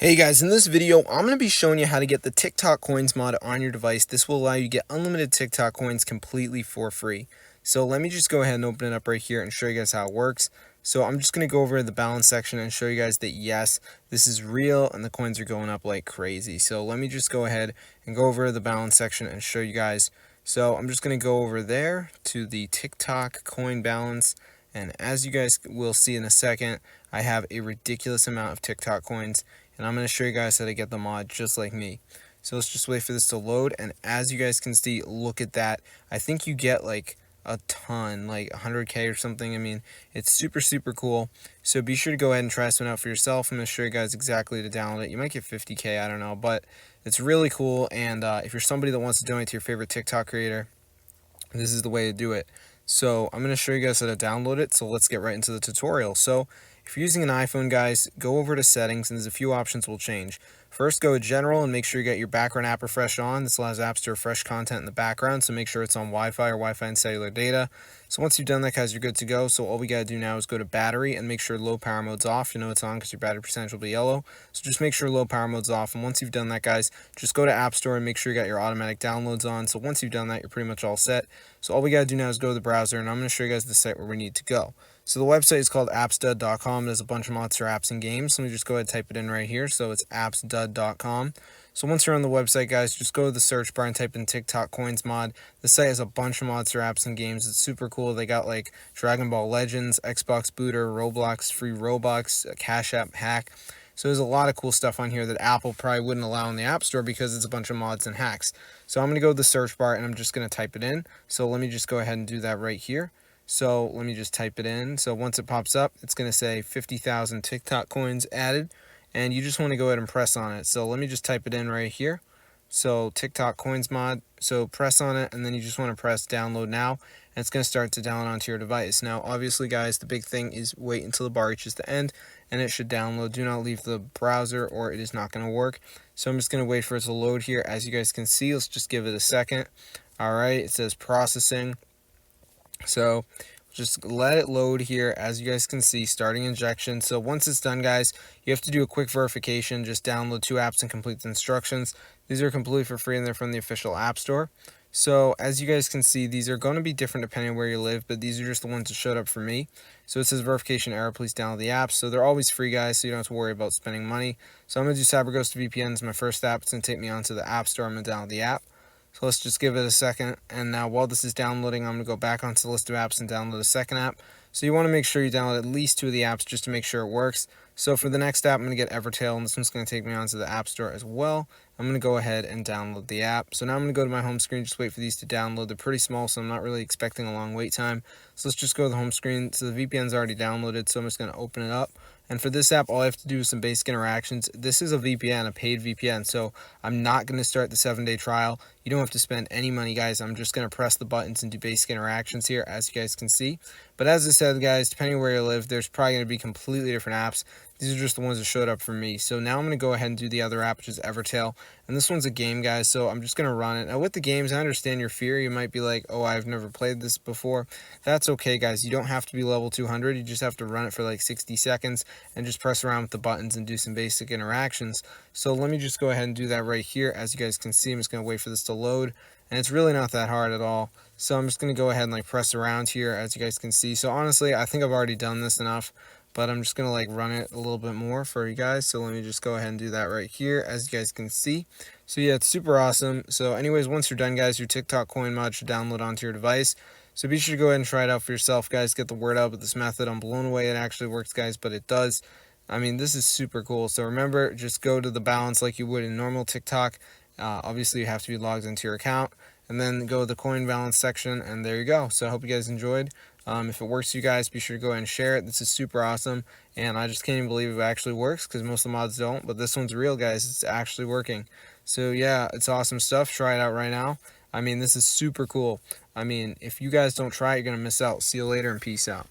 Hey guys, in this video, I'm going to be showing you how to get the TikTok coins mod on your device. This will allow you to get unlimited TikTok coins completely for free. So let me just go ahead and open it up right here and show you guys how it works. So I'm just going to go over the balance section and show you guys that yes, this is real and the coins are going up like crazy. So let me just go ahead and go over the balance section and show you guys. So I'm just going to go over there to the TikTok coin balance. And as you guys will see in a second, I have a ridiculous amount of TikTok coins. And I'm going to show you guys how to get the mod just like me. So let's just wait for this to load. And as you guys can see, look at that. I think you get like a ton, like 100k or something. I mean, it's super cool. So be sure to go ahead and try this one out for yourself. I'm going to show you guys exactly to download it. You might get 50k, I don't know, but it's really cool. And if you're somebody that wants to donate to your favorite TikTok creator, this is the way to do it. So I'm going to show you guys how to download it. So let's get right into the tutorial. So if you're using an iPhone, guys, go over to settings and there's a few options will change. First, go to general and make sure you get your background app refresh on. This allows apps to refresh content in the background, so make sure it's on Wi-Fi or Wi-Fi and cellular data. So once you've done that, guys, you're good to go. So all we got to do now is go to battery and make sure low power mode's off. You know it's on because your battery percentage will be yellow. So just make sure low power mode's off. And once you've done that, guys, just go to App Store and make sure you got your automatic downloads on. So once you've done that, you're pretty much all set. So all we got to do now is go to the browser and I'm going to show you guys the site where we need to go. So the website is called appsdud.com. There's a bunch of mods for apps and games. Let me just go ahead and type it in right here. So it's appsdud.com. So once you're on the website, guys, just go to the search bar and type in TikTok coins mod. The site has a bunch of mods for apps and games. It's super cool. They got like Dragon Ball Legends, Xbox Booter, Roblox, free Robux, a Cash App hack. So there's a lot of cool stuff on here that Apple probably wouldn't allow in the App Store because it's a bunch of mods and hacks. So I'm going to go to the search bar and I'm just going to type it in. So let me just go ahead and do that right here. So let me just type it in. So once it pops up, it's going to say 50,000 TikTok coins added. And you just want to go ahead and press on it. So let me just type it in right here. So TikTok coins mod. So press on it and then you just want to press download now. And it's going to start to download onto your device. Now, obviously, guys, the big thing is wait until the bar reaches the end and it should download. Do not leave the browser or it is not going to work. So I'm just going to wait for it to load here. As you guys can see, let's just give it a second. All right, it says processing. So just let it load here. As you guys can see, starting injection. So once it's done, guys, you have to do a quick verification. Just download 2 apps and complete the instructions. These are completely for free and they're from the official App Store. So as you guys can see, these are going to be different depending on where you live, but these are just the ones that showed up for me. So it says verification error, please download the apps. So they're always free, guys, so you don't have to worry about spending money. So I'm going to do CyberGhost VPN as my first app. It's going to take me onto the App Store. I'm going to download the app. So let's just give it a second. And now while this is downloading, I'm going to go back onto the list of apps and download a second app. So you want to make sure you download at least 2 of the apps just to make sure it works. So for the next app, I'm going to get Evertail, and this one's going to take me onto the App Store as well. I'm going to go ahead and download the app. So now I'm going to go to my home screen, just wait for these to download. They're pretty small, so I'm not really expecting a long wait time. So let's just go to the home screen. So the VPN's already downloaded, so I'm just going to open it up. And for this app, all I have to do is some basic interactions. This is a VPN, a paid VPN, so I'm not going to start the 7-day trial. You don't have to spend any money, guys. I'm just going to press the buttons and do basic interactions here, as you guys can see. But as I said, guys, depending on where you live, there's probably going to be completely different apps. These are just the ones that showed up for me. So now I'm going to go ahead and do the other app, which is Evertail. And this one's a game, guys, so I'm just going to run it. Now, with the games, I understand your fear. You might be like, oh, I've never played this before. That's okay, guys. You don't have to be level 200. You just have to run it for like 60 seconds and just press around with the buttons and do some basic interactions. So let me just go ahead and do that right here. As you guys can see, I'm just going to wait for this to load. And it's really not that hard at all. So I'm just going to go ahead and like press around here, as you guys can see. So honestly, I think I've already done this enough. But I'm just going to like run it a little bit more for you guys. So let me just go ahead and do that right here, as you guys can see. So yeah, it's super awesome. So anyways, once you're done, guys, your TikTok coin mod should download onto your device. So be sure to go ahead and try it out for yourself, guys. Get the word out with this method. I'm blown away it actually works, guys, but it does. I mean, this is super cool. So remember, just go to the balance like you would in normal TikTok. Obviously, you have to be logged into your account. And then go to the coin balance section, and there you go. So I hope you guys enjoyed. If it works for you guys, be sure to go ahead and share it. This is super awesome, and I just can't even believe it actually works because most of the mods don't, but this one's real, guys. It's actually working. So yeah, it's awesome stuff. Try it out right now. I mean, this is super cool. I mean, if you guys don't try it, you're going to miss out. See you later, and peace out.